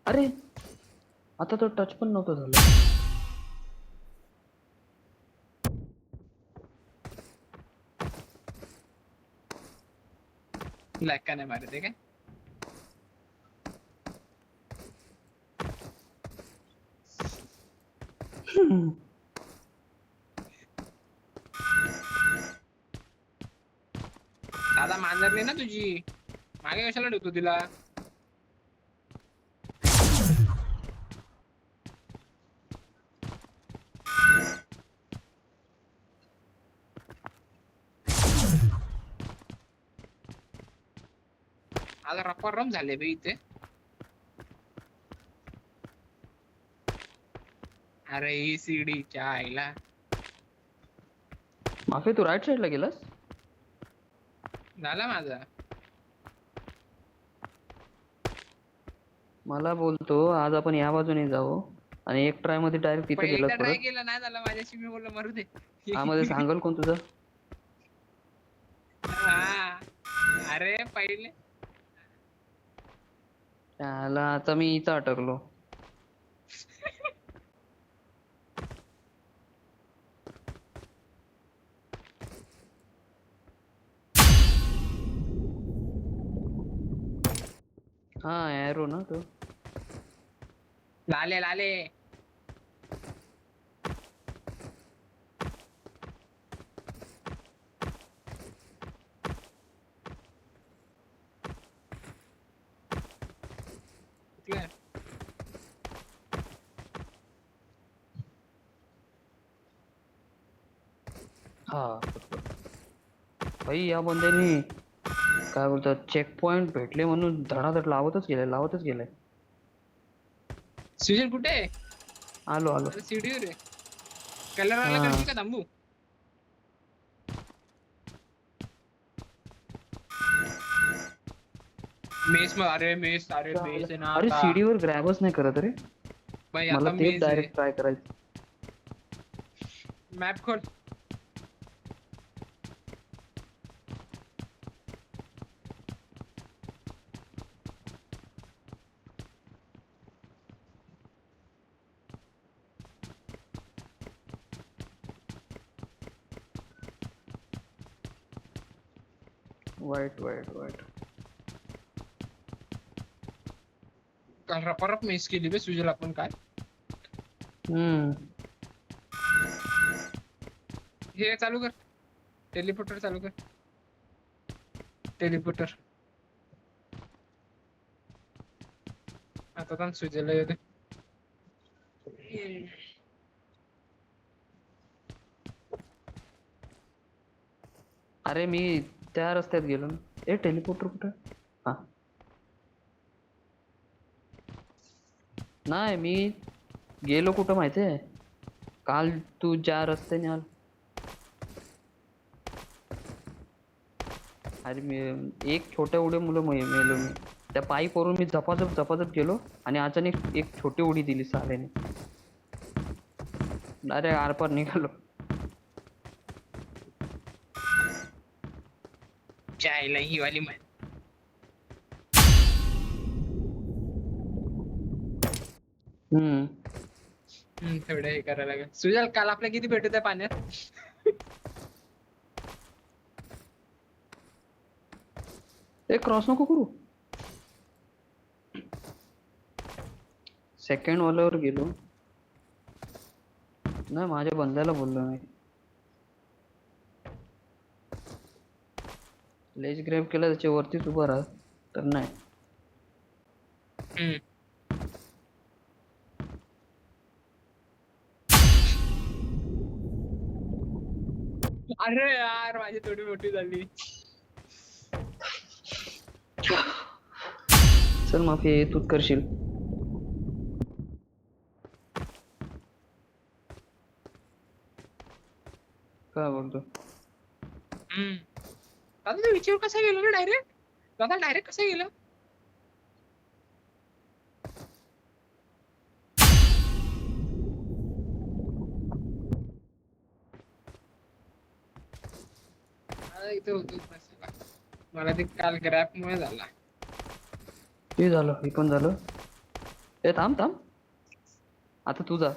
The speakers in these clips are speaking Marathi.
अरे आता तो टच पण नव्हतं झालं. लॅग का नाही मारते काय? दादा मांजरली ना तुझी, मागे कशाला ठेवतो तिला? आता रम झाले बे इथे. अरे ही सीडीच्या आईला. माफी तू राईट साईडला गेलास? झाला माझा. मला बोलतो आज आपण या बाजूने जाऊ आणि एक ट्राय मध्ये डायरेक्ट पण तिथे गेलास एकदा ट्राय परत. केला नाही झाला माझ्याशी, मी बोललो मरू दे. हा मध्ये सांगल कोण तुझं? हा अरे पहिले त्याला आता मी इथं अटकलो. हा एरो ना तो. लाले लाले. ठीक हा भाई या बंद्यानी काय बोलतात चेक पॉइंट भेटले म्हणून धडाधड लावतच गेलाय. सुजल कुठे आहे? आलो आलो. अरे सीडीवर आहे. कलर वाला हा करशील का थांबू? मेस मग अरे मेस आहे ना अरे आता. सीडीवर ग्रॅबच नाही करत रे. भाई मला आता तेच मेस आहे. डायरेक्ट ट्राय करायचं. मॅप खोल. वाईट वाईट वाईट. काल रपारप मेस केली बे सुजल आपण काय. हे चालू कर, टेलिपोर्टर चालू कर. टेलिपोर्टर आता पण सुजलला येते. अरे मी त्या रस्त्यात गेलो ना. ए टेलिपोर्टर कुठे? हा नाही मी गेलो कुठं माहितीये काल तू ज्या रस्त्याने आल. अरे मी एक छोट्या उड्या मुलं मेलो मी. त्या पाईप वरून मी झपाझप गेलो आणि अचानक एक छोटी उडी दिली साल्याने. डायरेक्ट आरपार निघालो. चायला ही वाली मॅच. थोडं हे करायला लागेल. सुजल काल आपल्या किती भेटत आहे पाण्यात? ए क्रॉस नको करू. सेकंड वाल्यावर गेलो. नाही माझ्या बंद्याला बोललो मी. लेज ग्रॅब केला त्याच्या वरतीच उभा राहा तर नाही. अरे यार माझी थोडी मोठी झाली. चल माफी तूच करशील. काय बोलतो? दादा तू विचार कसा गेलो ना डायरेक्ट? दादा डायरेक्ट कसा गेलो? इथे होतो मला ते काल ग्रॅप मुळे झाला. हे झालं हे पण झालं. ए थांब थांब, आता तुझा.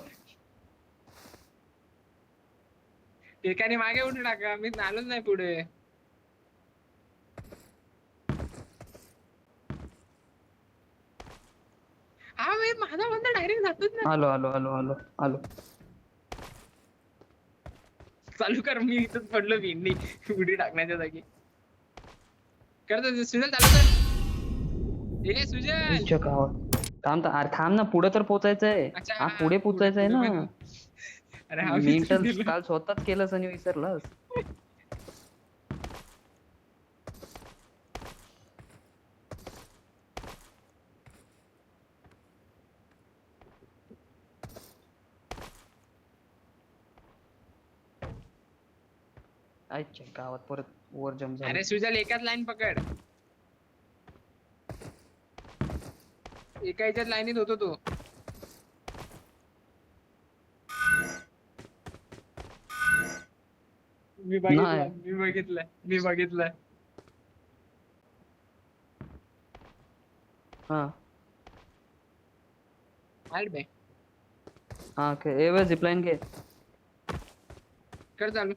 एकाने मागे उठून टाका, मी आलोच नाही पुढे. हा मी माझा बंदा डायरेक्ट जातोच ना. आलो आलो आलो आलो आलो. चालू कर, मी इथंच पडलो भेंडी उडी टाकण्याच्या जागी. करतो सुजल, चालू कर. ए सुजल. आईच्या गावात. थांब अरे थांब ना, पुढे तर पोचायचंय. अच्छा हा पुढे पोचायचंय ना. पुढे. अरे हा मी तर दिलं. काल स्वतःच केलंस आणि विसरलास. आईच्या गावात परत वर जम झालं. अरे सुजल, एकाच लाईन पकड. एका ह्याच्यात लाईनीत होतो तो. मी नाही. बघितलं. हा हार्ड बे. हा ए वे झिपलाईन घे. कर चालू.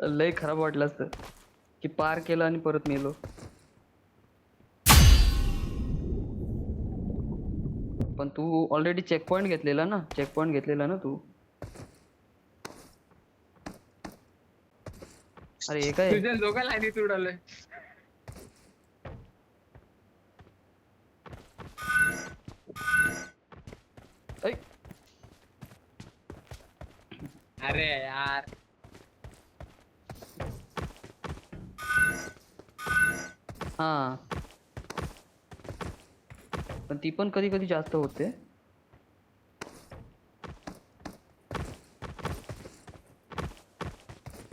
लय खराब वाटलं असतं की पार केलं आणि परत मेलो. पण तू ऑलरेडी चेक पॉइंट घेतलेला ना तू. अरे हे काय. सुजल दोघा लाईनीत उडवलंय. ऐ, अरे यार. हा पण ती पण कधी कधी जास्त होते.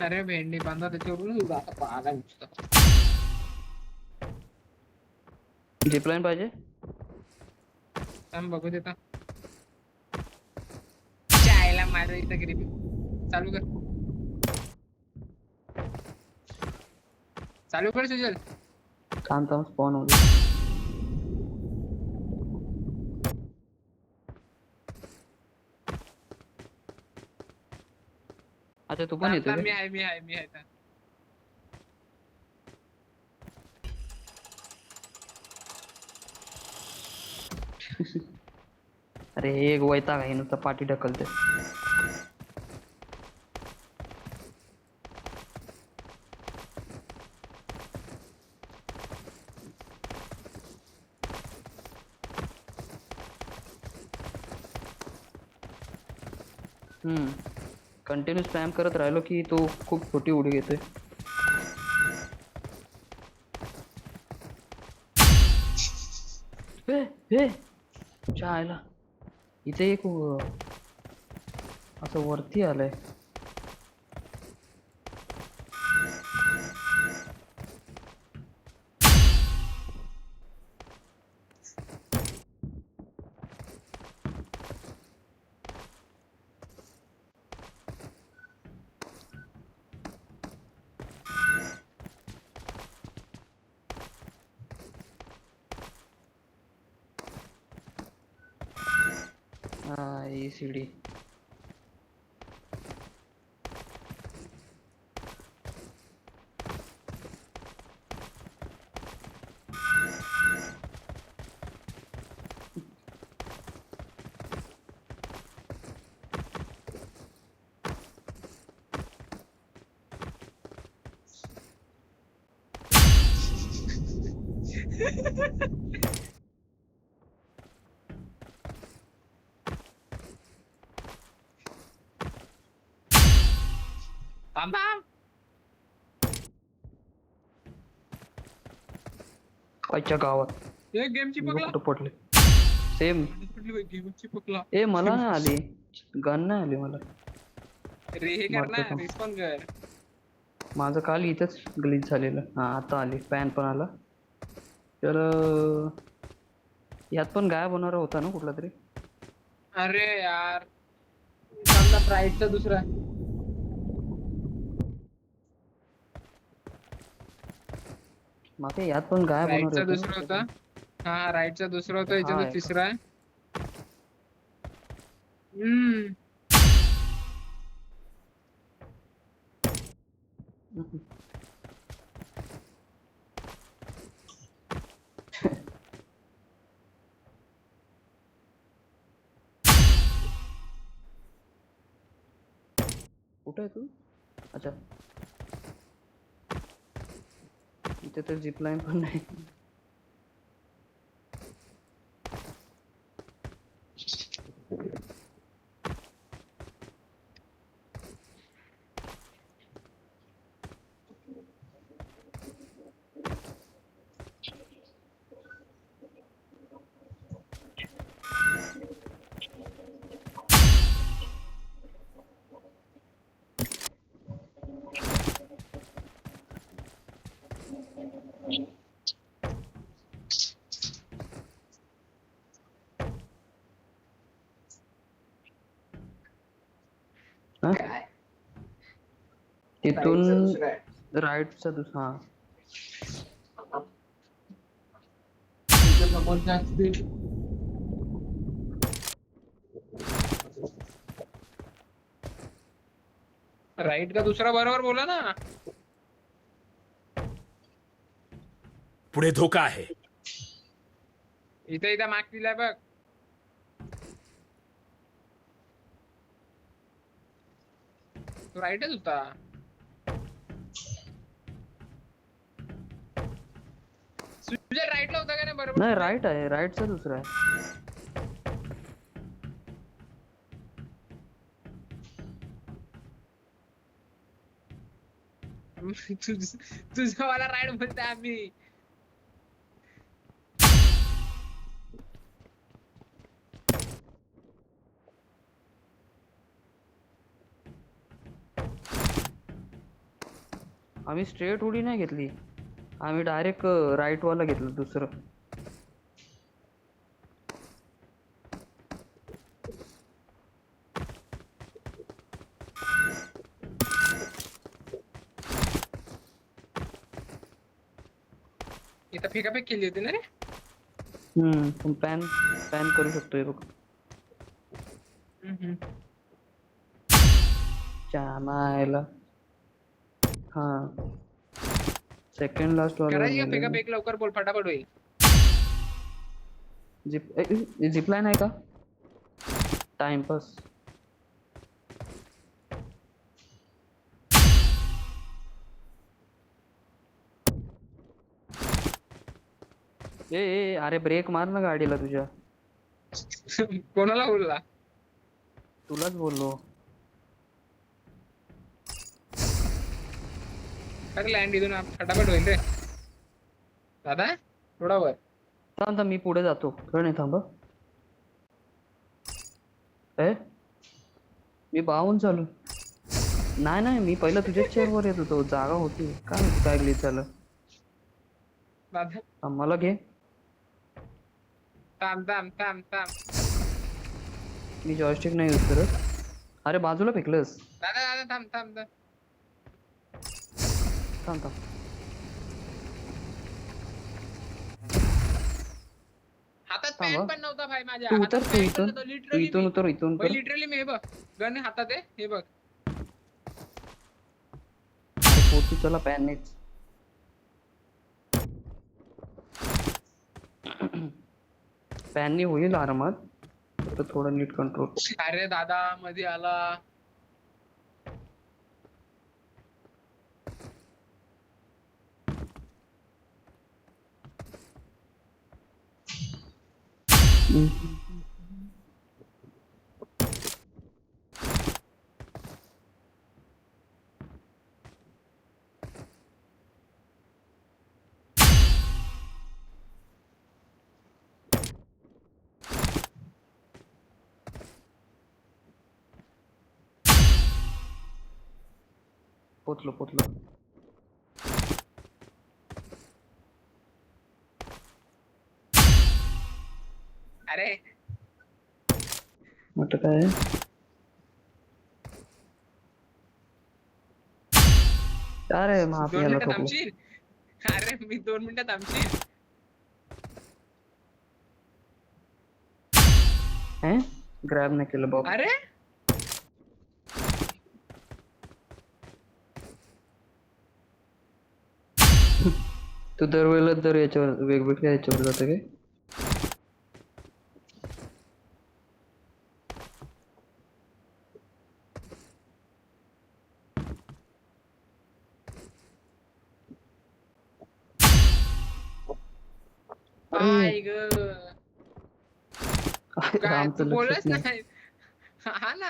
अरे भेंडी बांधा त्याच्यावरून आला नुसतं. झिपलाईन पाहिजे. बघू देता. चायला माझं इथं ग्रिप. चालू कर सुजल. थांब स्पॉन होऊ. अच्छा तू पण येतो. मी आहे. अरे हे एक वैताग आहे, नुसतं पाठी ढकलते. कंटिन्यू स्पॅम करत राहिलो की तो खूप छोटी उडी घेते. हे चायला इथे एक असं वरती आलंय. सीडी. थांबा. आईच्या गावात गेम चिपकला. कुठं पडले सेम. गेम चिपकला. ए मला नाही आली गन, नाही आली मला. रे हे कर ना, रिस्पॉन्ड कर. माझं काल इथंच ग्लिच झालेलं. हा आता आली. फॅन पण आला. तर यात पण गायब होणारा होता ना कुठला तरी. अरे यार, समजा प्राईजचा दुसरा. मागे यात पण गायब होणार राईटचा होते दुसरा होता. ना. हा राईटचा दुसरा होता, हा याचा तो आहे का? तिसरा आहे. हम्म. हम्म. कुठे आहे तू? अच्छा, इथे तर झिप लाईन पण नाही. हा? काय तिथून राईटचा दुसरा आहे. राईटचा दुसरा. हा, इथे समोरच्या असतील. राईट का दुसरा, बरोबर बोला ना. पुढे धोका आहे. इथे इथे मार्क दिलाय बघ. तो राईटच होता. तुझ्या राईटला होता का नाही बरोबर? नाही राईट आहे, राईटचा दुसरा आहे. तुझं मला राईट बोलतोय आम्ही. आम्ही स्ट्रेट उडी नाही घेतली, आम्ही डायरेक्ट राईट वाला घेतलं दुसरं. इथं फेकाफेक केली होती ना रे. पण पॅन पॅन करू शकतोय बघ. चामायला. हा, सेकंड लास्ट वाला करायची का मेलेला. फेकाफेक, लवकर बोल, फटाफट होईल. झिप लाईन आहे का? टाइमपास. अरे ब्रेक मार ना गाडीला तुझ्या. कोणाला बोलला? तुलाच बोललो. अरे लँड इथून फटाफट होईल रे दादा. थोडा वर थांब थांब, मी पुढे जातो. थोडं नाही थांब. मी बाहून चालू. नाही नाही, मी पहिला तुझ्याच चेअरवर येत होतो, जागा होती. काय माहिती काय ग्लिच झालं. दादा. मला घे. थांब थांब थांब थांब. मी जॉयस्टिक नाही यूज करत. अरे बाजूला फेकलंस. दादा दादा थांब थांब थांब. थांब थांब. हातात थांब पॅन हा. पण नव्हता भाई माझ्या तू हातात. उतर, तू पॅन पण इथून नव्हतं तू लिटरली. इथून उतर, इथून भाई उतर. लिटरली मी हे बघ, गन हातात आहे हे बघ. अरे पोचू चला, पॅन नाहीच. पॅननी होईल आरामात, फक्त थोडं नीट कंट्रोल. अरे दादा मध्ये आला. पोचलो पोचलो. अरे आता काय अरे 2 माफियाला मिनिटं ठोकलो. थांबशील. अरे मी 2 मिनिटं थांबशील. हे ग्रॅब नाही केलं बॉक्स. अरे तू दरवेळेला दर याच्यावर वेगवेगळ्या याच्यावर जातं काय? अरे काय ग काय आमचं तू लक्षच बोलच नाही. नाही. हा ना.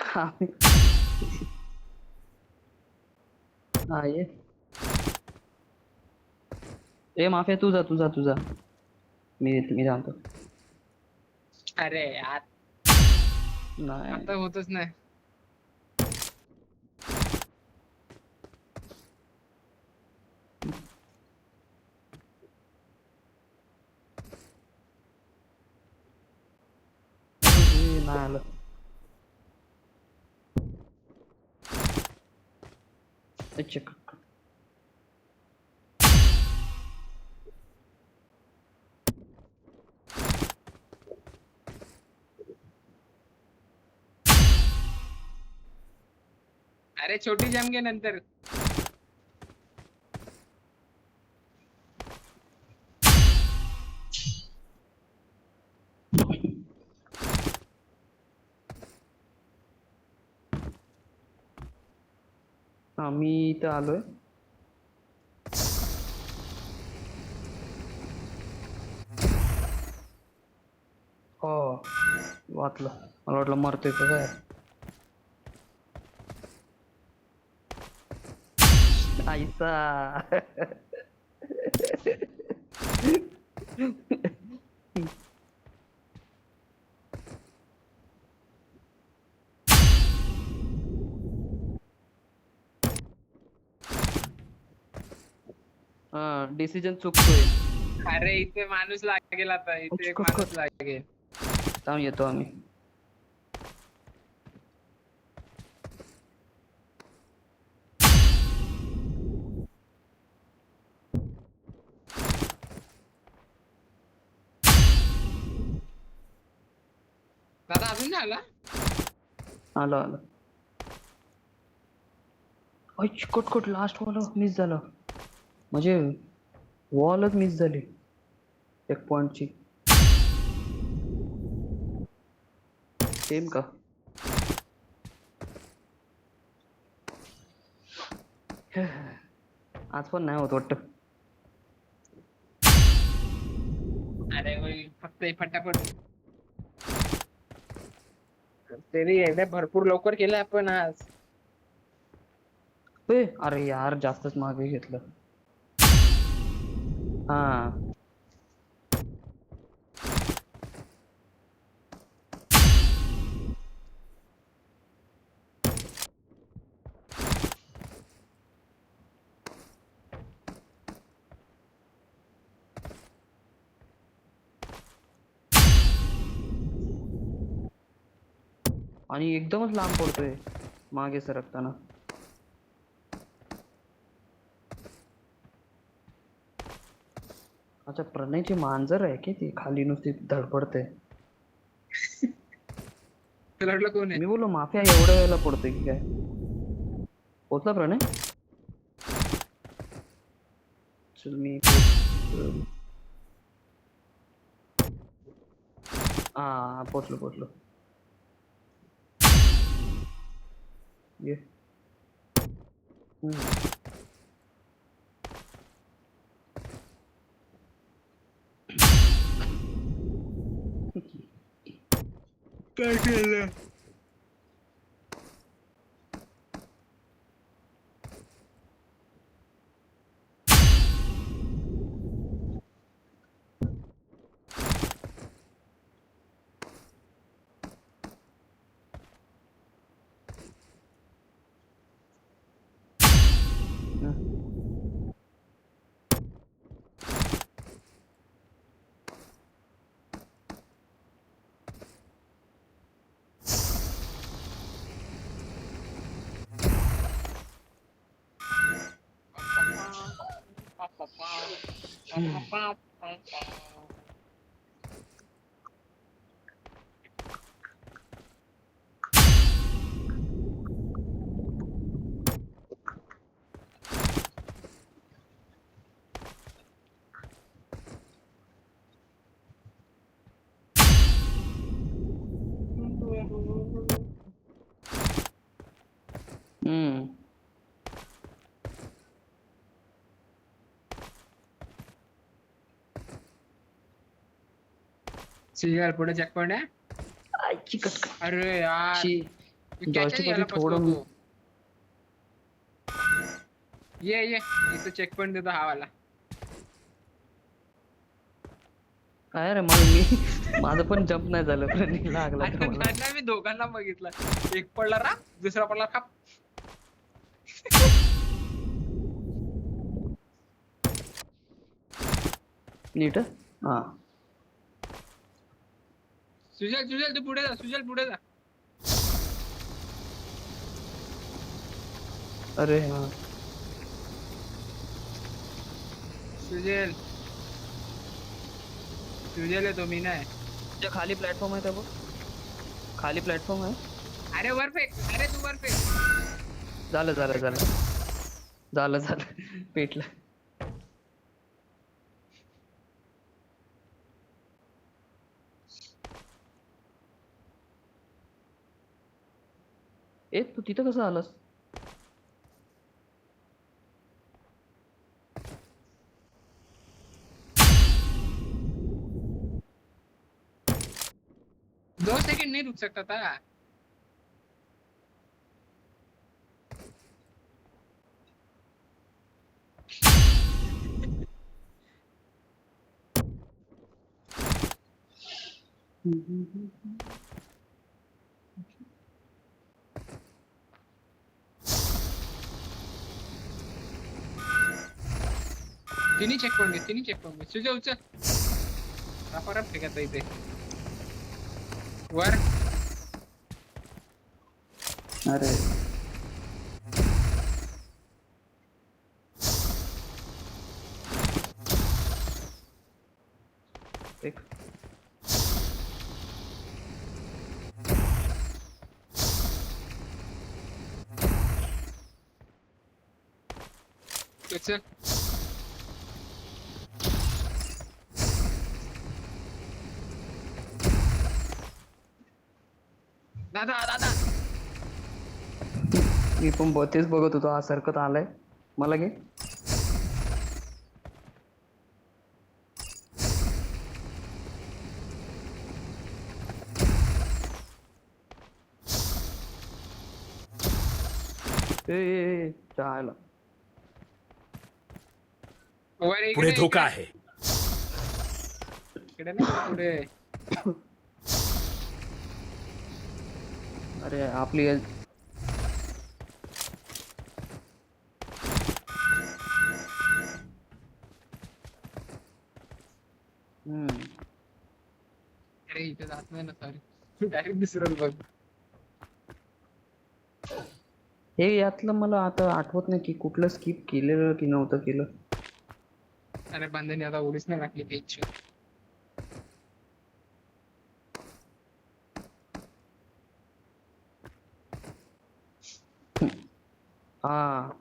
हा ये. ए माफिया तुझा मी जाणतो. अरे यार नाही आता होतच नाही. नाही आलं. चेक. अरे छोटी जम घे नंतर. हा मी इथं आलोय. हो वाचलं. मला वाटलं मरतोय का काय. आईसा. हा डिसिजन चुकतोय. अरे इथे माणूस लागेल आता. इथे एक कट माणूस कट. लागेल. थांब येतो आम्ही. दादा अजून नाही आला. आलो आलो. कट लास्ट वॉल मिस झालं. म्हणजे वॉलच मिस झाली एक पॉइंटची. सेम का? आज पण नाही होत वाटतं. अरे होईल फक्त फटाफट. तरी एवढ्या भरपूर लवकर केलं आपण आज. अरे यार जास्तच मागे घेतलं. हा आणि एकदमच लांब पडतोय मागे सरकताना. अच्छा प्रणयची मांजर आहे की ती खाली नुसती धडपडते. तुला वाटलं कोण आहे. मी बोललो माफिया एवढ्या वेळेला पडतोय की काय. पोचला प्रणय. चल मी हा पोचलो. ये. काय केलं. हम्म. सिरियल पुढे चेक पॉइंट आहे. आईची कटकट. अरे यार ची कॅचच जॉयस्टिक वरती यायला फसलो थोडं होतो. ये इथं चेक पॉइंट देतो हा वाला. काय रे माझं पण जम्प नाही झालं पण लागला तर अरे मला. त्यांना मी दोघांना बघितलं. एक पडला रा दुसरा पडला खाप. नीट हा. सुजल तू पुढे जा. सुजल पुढे जा. अरे हा. सुजल आहे तो मी नाही. तुझ्या खाली प्लॅटफॉर्म आहे त्या बघ. खाली प्लॅटफॉर्म आहे. अरे वर फेक. अरे तू वर फेक. झालं झालं झालं झालं झालं पेटलं. ए तू तिथं कसं आलास? दो सेकंड नहीं रुक सकता था. तिन्ही चेक पॉइंट सुजय उचल. रफा फेकत इथे वर. अरे एक उचल. दादा मी पण तेच बघत होतो. हा सरकत आलाय मला घे. ए चायला वर इकडे पुढे धोका आहे. इकडे नाही पुढे. अरे आपली अरे इथे जात नाही ना. सॉरी डायरेक्ट दुसरं बघ. हे यातलं मला आता आठवत नाही की कुठलं स्किप केलेलं की नव्हतं केलं. अरे बांधणी आता उडीच नाही टाकली पेजची. हा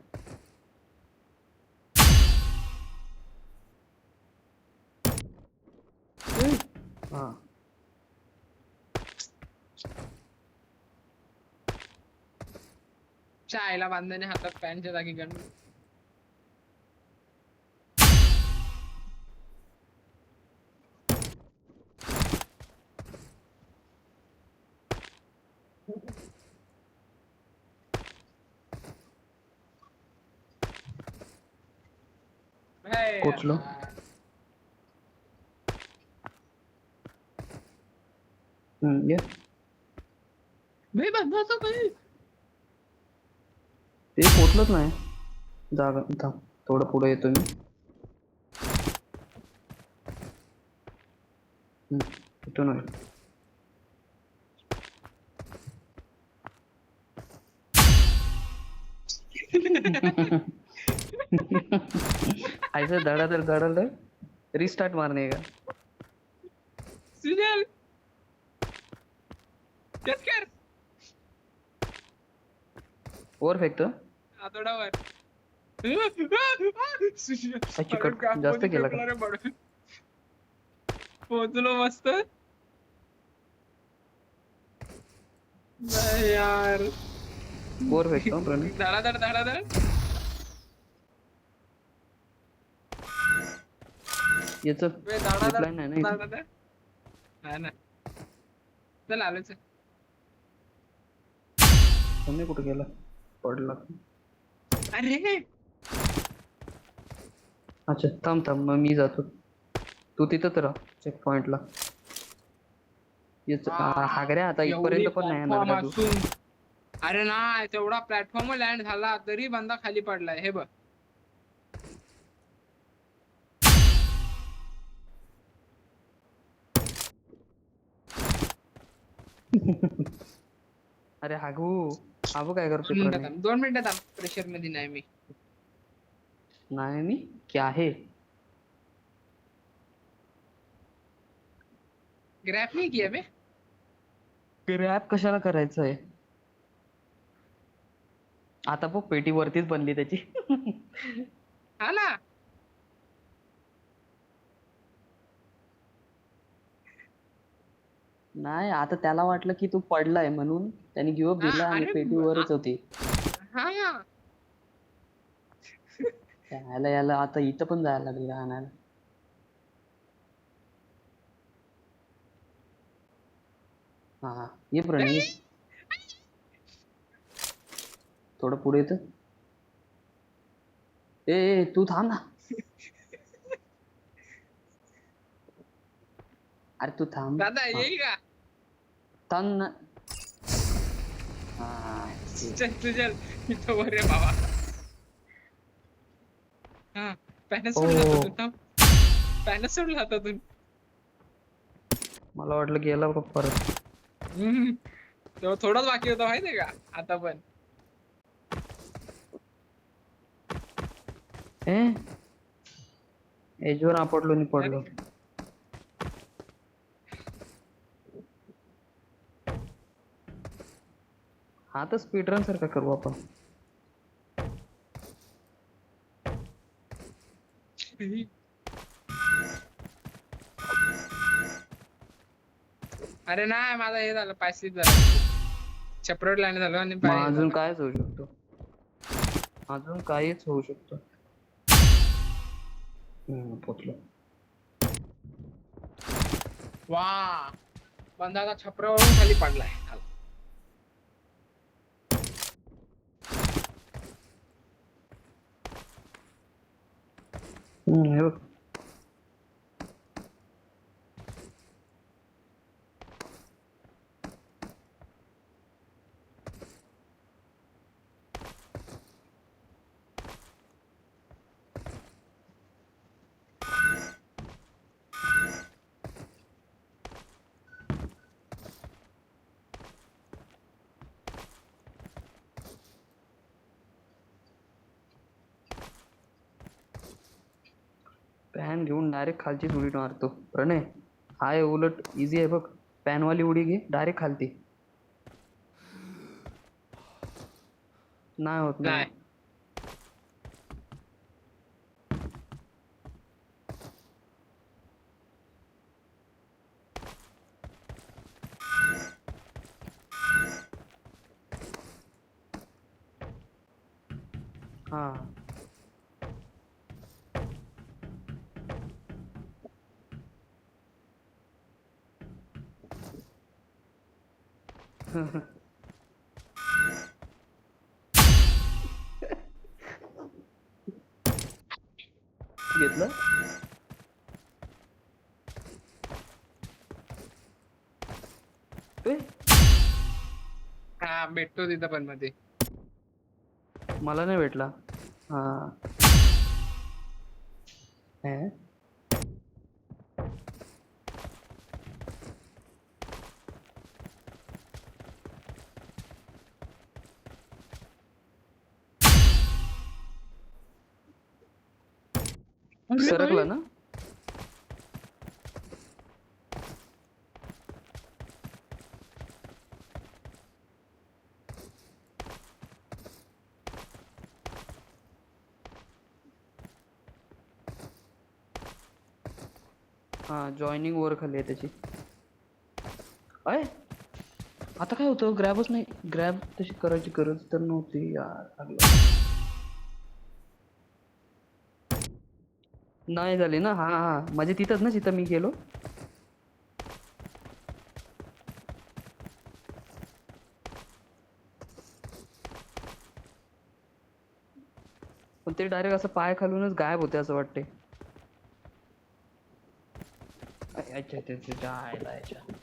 हा चायला बांधणी हातात पॅनच्या जागी गण. पोचलो. ये भाई बंधाचा भाई. ते पोचलंच नाही. जागा थांब थोडं पुढे येतो मी. इथून होईल. ऐसे धडाधड रिस्टार्ट मारने का. सुजल कट कर वर फेकतो. हातोडावर. सुजल अच्छा, अरे कट गॅप जास्त मध्ये केला फेकला का? रे बडे. पोहोचलो मस्त. नाही यार. वर फेकतो प्रणय. धडाधड धडाधड. याच बे, धडाधड रिप्लाय नाही ना इथे. धडाधड. हा ना. चल आलोच. तुम्ही कुठे गेला? पडला. अरे अच्छा, थांब थांब, मग मी जातो. तू तिथंच राह चेक पॉइंटला. याच हागऱ्या आता एवढी इथपर्यंत पण नाही येणार प्लॅटफॉर्म का तू? असून. अरे नाही तेवढा प्लॅटफॉर्म लँड झाला तरी बंदा खाली पडलाय हे बघ. अरे हागू, हागू काय करतोय 2 मिनिटं प्रणय? थांब 2 मिनिटं थांब. प्रेशर मध्ये नाही मी. नाही मी क्या आहे? ग्रॅप नाही किया बे. रॅप कशाला करायचंय? आता बघ पेटी वरतीच बनली त्याची. हा ना. नाही, आता त्याला वाटलं की तू पडलाय म्हणून त्याने गिव्हअप हा दिला आणि अरे पेटी वरच होती. हा यायला यायला आता इथं पण जायला लागली आणायला. हा हा, ये प्रणय ये. थोडं पुढे येतं. ए तू थांब ना. अरे तू थांब. दादा हा, येईल का. थांब ना. हा, चल तुझ्या इथं वर रे बाबा. हा पॅनल ओ सोडला होता तू. पॅनल सोडला होता तू. मला वाटलं गेला बघ परत. तेव्हा थोडाच बाकी होता माहितीये का आता पण. एजवर आपटलो आणि पडलो. हा तर स्पीडरन सारखा करू आपण. अरे नाही माझा हे झालं पॅसिव्ह झालं. सेपरेट लँड झालं आणि मग हे अजून झालं. कायच होऊ शकतो. अजून काहीच होऊ शकतो. पोचलो. वा बंदा आता छपरावरून खाली पडलाय. हे बघ. पॅन घेऊन डायरेक्ट खालची उडी मारतो. प्रणय हाय उलट इझी आहे बघ. पॅनवाली उडी घे डायरेक्ट खालती. नाही होत नाही. नाही हा घेतलं. हा भेटतो तिथं पण मध्ये. मला नाही भेटला. हा सरकला ना. हा जॉईनिंग वर खाली आहे त्याची. अय आता काय होतं, ग्रॅबच नाही. ग्रॅब तशी करायची गरज तर नव्हती यार. नाही झाली ना. हा हा म्हणजे तिथंच ना जिथं मी गेलो. पण ते डायरेक्ट असं पाय खालूनच गायब होते असं वाटते. अच्छा त्याच्या आयला याच्या यार.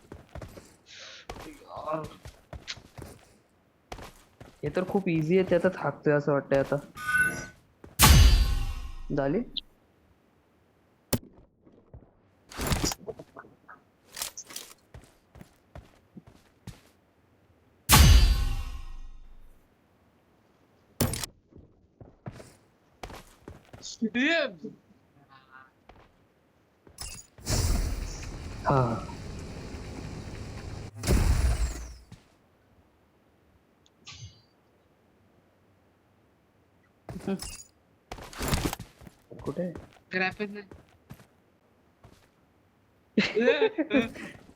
हे तर खूप इझी आहे, त्यातच हाकतोय असं वाटतंय आता. झाली. हा कुठे ग्राफिक नाही.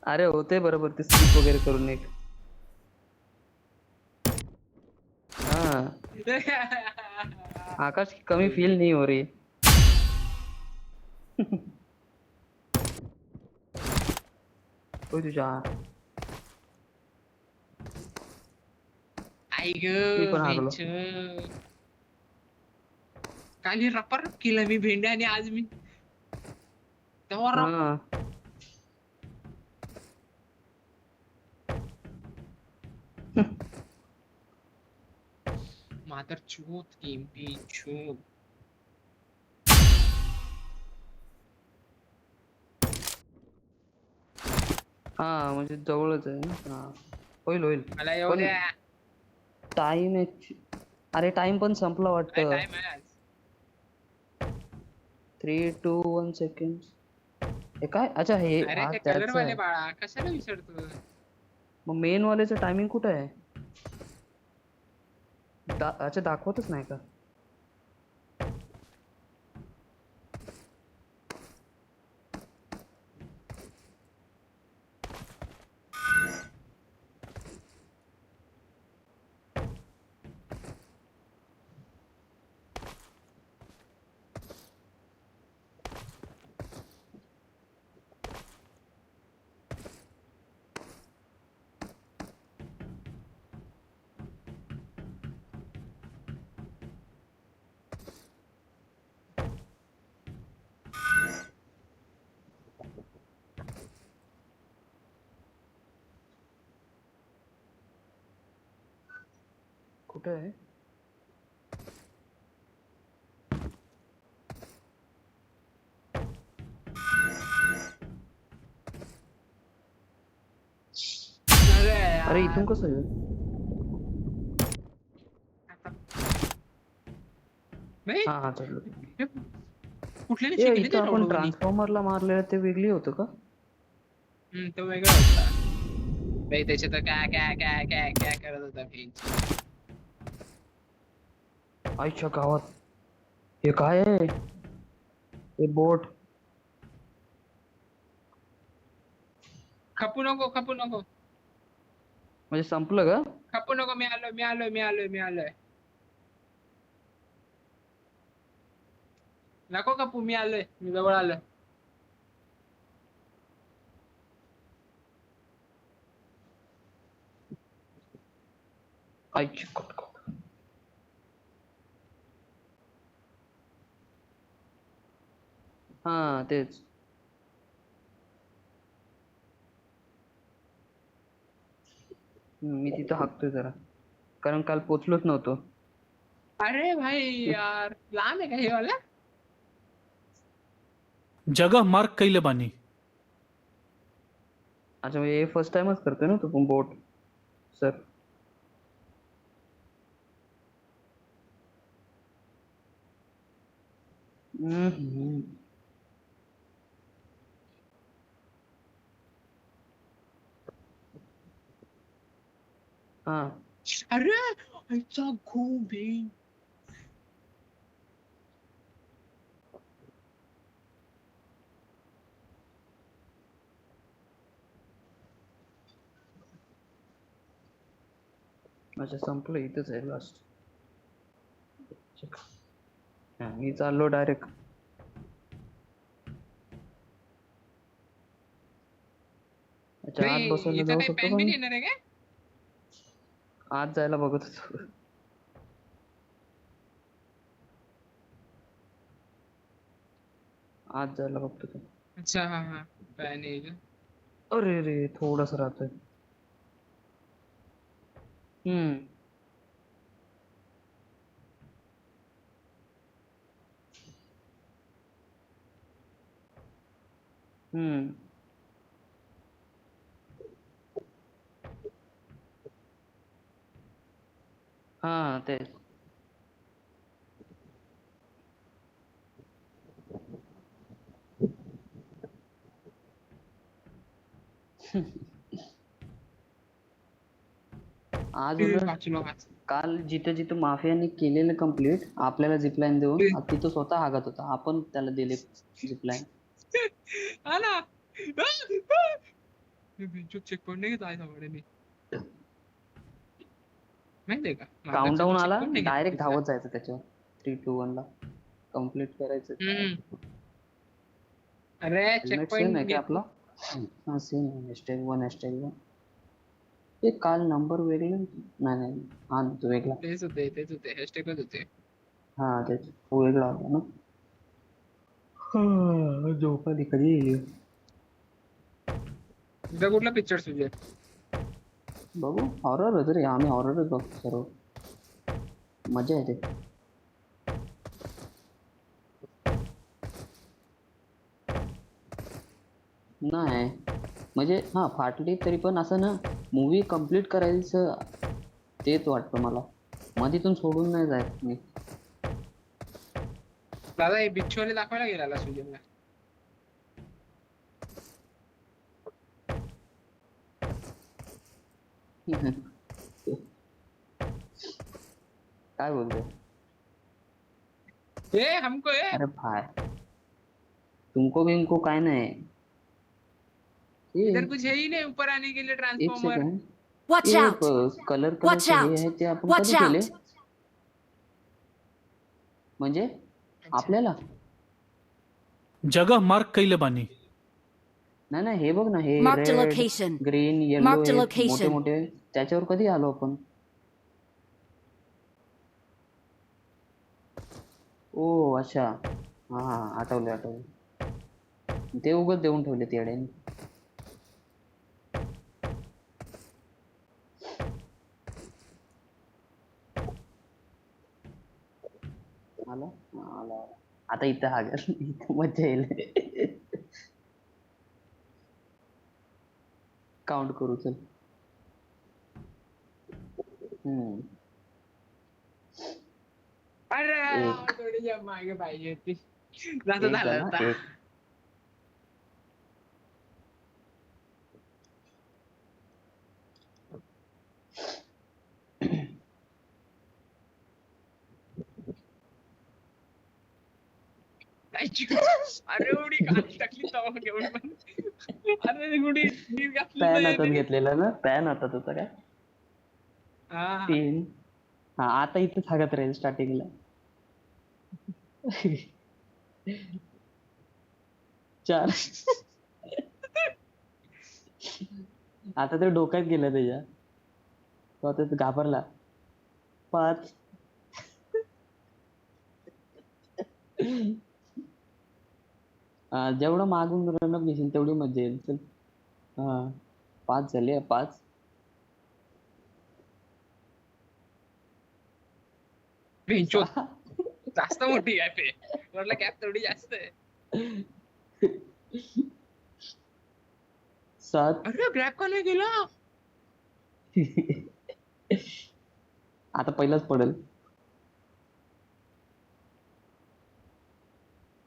अरे होते बरोबर ते स्किप वगैरे करून एक. हाँ आकाश की कमी फील नहीं हो रही. कोई तुझा आई मी ग पण हागलो. बेंच. काल हे रपर केलं मी भेंड्या आणि आज मी तेव्हा हाँ मातर चूत एमपी चूत. हाँ म्हणजे जवळच आहे ना. हा होईल होईल. मला येऊ पण द्या. टाइम अरे टाइम पण संपला वाटतं. टाइम आहे आज. 3, 2, 1 सेकंड. हे काय अच्छा हे अरे हा ते कलर त्याच वाले आहे. बाळा कशाला विसरतो. मग मेन वाल्याचं टायमिंग कुठं आहे. अच्छा दाखवतच नाही का. कुठे आहे. अरे अरे यार. इथून कसं आहे. नाही, हा हा चढलो. हे कुठल्या ए शिकले इथं ते आपण रोडवणी. ट्रान्सफॉर्मरला मारलेलं ते वेगळी होतं का. तो वेगळा होता. भाई त्याच्यात काय काय काय काय काय करत होता भेंच. आईच्या गावात हे काय आहे. हे बोट. खपू नको खपू नको म्हणजे संपलं का. खपू नको. मी आलोय मी आलोय मी आलोय मी आलोय. नको खपू मी आलोय. मी जवळ आलोय. आईची कटकट. हा तेच. मी तिथं हाकतोय जरा कारण काल पोचलोच नव्हतो. अरे भाई यार लांब आहे का हे वाला. जगह मार्क कइले बानी. अच्छा म्हणजे हे फर्स्ट टाइमच करतोय ना तू बोट सर. हम्म. हा अरे आईचा खूप भेंच. अच्छा संपलं इथंच आहे लास्ट. मी चाललो डायरेक्ट. अच्छा आत नाही बसायला इथं जाऊ काही शकतो पॅन का बिन मी? येणार आहे काय? आत जायला बघत होतो. आत जायला बघतो तो. अच्छा हा हा पॅन येईल. अरे रे थोडस राहतोय. हम्म. हम्म. हा तेच. आज उलट वाचलो वाच. काल जिथं जिथं माफियाने केलेलं कंप्लीट आपल्याला झिपलाईन देऊन तिथं स्वतः हागत होता. आपण त्याला दिले झिपलाईन. हा ना. चेक पॉईंट नाही घेत आहे सावड्याने माहितीये का? काउंटडाऊन चेक आला पॉईंट नाही घेतला डायरेक्ट तिथला. धावत जायचं त्याच्यावर. 3, 2, 1 ला कम्प्लीट करायचं. अरे चेक हेल्मेट सेम आहे पॉईंट का घेत. आपला? हा सेम आहे. #1 #1. ते काल नंबर वेगळे नाही नाही हा तो वेगळा. तेच होते हॅशटॅगच होते. हा तेच तो वेगळा होता ना. झोप आली कधी येईल. तुझा कुठला पिक्चर तुझे? बघू हॉरर होतं रे. आम्ही हॉररच बघतो सर्व. मजा येते. नाही म्हणजे हा फाटली तरी पण असं ना मूवी कम्प्लीट करायचं तेच वाटतं मला. मधीतून सोडून नाही जायचं मी. दादा हे बिच्छूवाले दाखवायला गेला सुजनला. काय बोलतोय? ए हमको ए अरे भाई तुमको बिमको काय नाही. इधर ए, कुछ है ही नहीं ऊपर आने के लिए एक ट्रांसफॉर्मर. सेकंड. Watch ए out! कलर Watch कलरचे हे out! आहे ते आपण Watch कधी केले? out! म्हणजे अच्छा. आपल्याला जगह मार्क कैले बानी. नाही नाही हे बघ ना हे Marked a red location. Green yellow Marked a हे मोठे location. मोठे त्याच्यावर कधी आलो आपण? ओ अच्छा हा हा आठवले आठवले. ते उगाच देऊन ठेवले ते येड्याने. आला हा, आला आला. आता इथं हा इथं मजा येईल. काउंट करू चल. हम्म अरे एक थोडी मागे पाहिजे होती. जास्त एक झालं ना होता. एक. अरे एवढी गाडी टाकली तवा घेऊन पण. अरे गुडी नीट घातली पॅन नाही हातात रे. घेतलेला ना पॅन हातात होता काय? हा 3 हा आता इथं सांगत राहील स्टार्टिंगला. 4 आता ते डोक्यात गेलं त्याच्या. तो आता तो घाबरला. 5 जेवढं मागून रनअप घेशील तेवढी मजा येईल चल. हा 5 झाले 5. भेंचोद 6 जास्त मोठी गॅप आहे. म्हटलं गॅप थोडी जास्त आहे. 7 अरे ग्रॅप का नाही गेला? आता पहिलाच पडेल.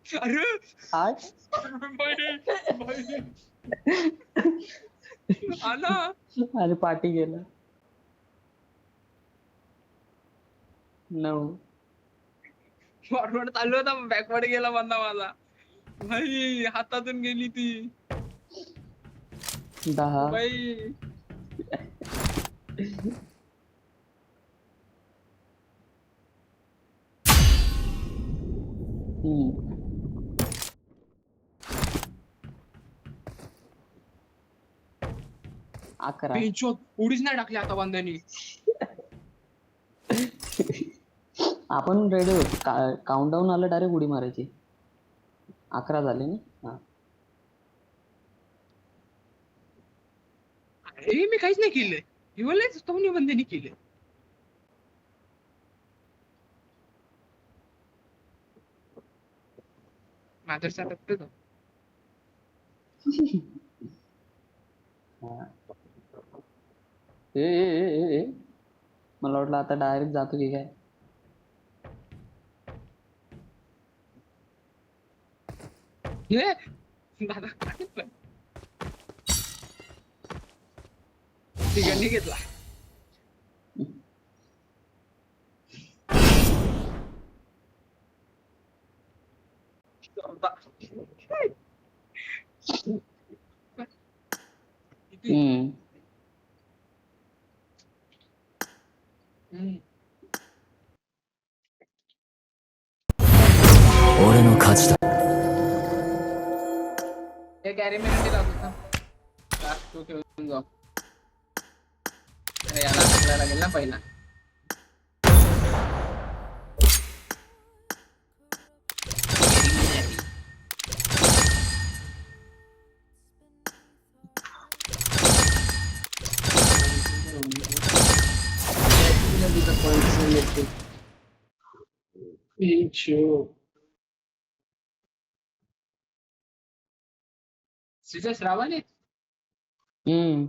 अरे 8 बाई, बाई. आला आणि पाठी गेला. 9 फॉरवर्ड चालू होता बॅकवर्ड गेला बंदा माझा. भाई हातातून गेली ती 10 बाई. हम्म. 11. बेंचोत उडीच नाही टाकली आता बांधानी. आपण रेडी होत. काउंटडाऊन आलं डायरेक्ट उडी मारायची. 11 झाले ना. हा. अरे मी काहीच नाही केलं. हिवलेच तो बंदनी केलं. माझ्या टप्पे तो हा. ए. मला वाटलं आता डायरेक्ट जातो की काय. हे दादा काढलं. तिघांनी घेतला. हम्म. हम्म. 俺の勝ちだ。 हे कॅरी मिनिटी लागतो. तू खेळून जाऊ. अरे याला टाकला लागेल ना पहिला. सीधा श्रावण आहे. हम्म.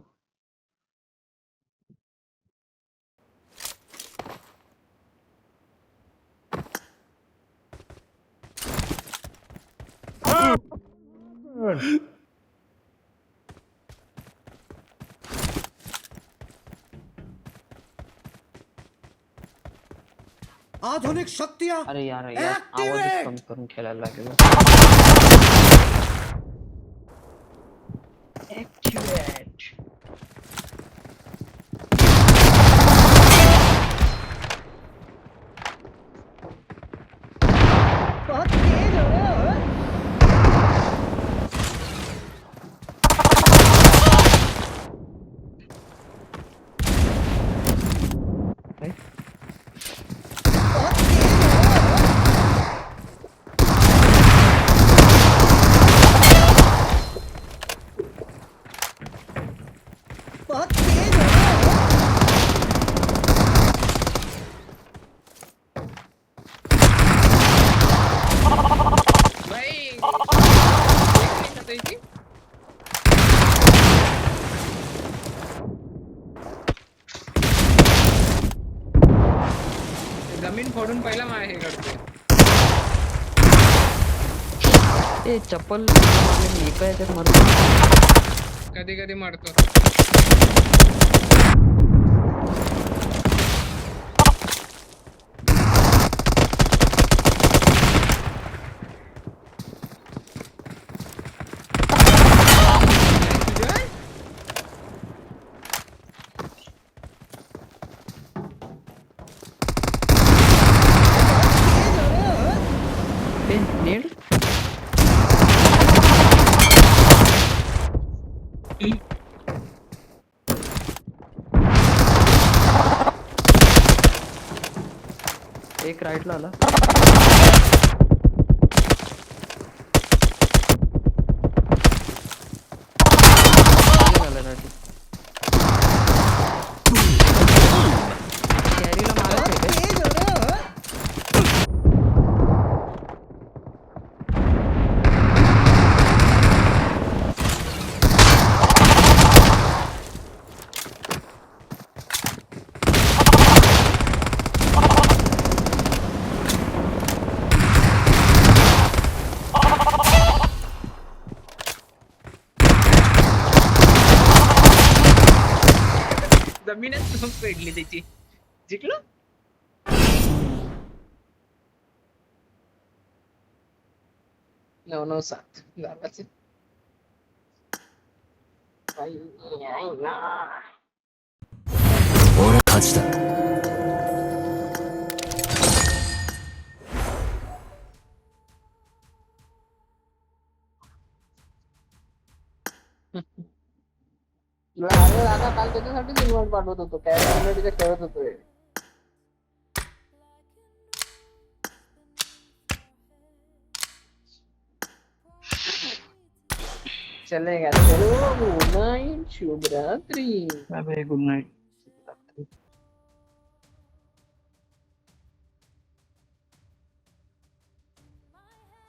आधुनिक शक्तियां अरे यार आवाजच कमी करून खेळायला लागेल. बहुत तेज हो रहे हो. बहुत तेज हो रहे हो. भाई एक मिनिट आता इथे. जमीन फोडून पहिला हे करतोय. ए चप्पल एका याच्यात मारून कधी कधी मारतो. ए नेड. एक राईटला आला. आला right. कॅरीला मारायचं आहे तेज हो रहे हो. जमीनच पेडली त्याची. जिंकलो. 997 जागाचे. भाई 俺の勝ちだ。 1 अरे दादा काल त्याच्यासाठीच इन्व्हाइट पाठवत होतो कॅरेटिच्या खेळत होतोय. चलेगा चलो गुड नाईट शुभरात्री. Bye bye good night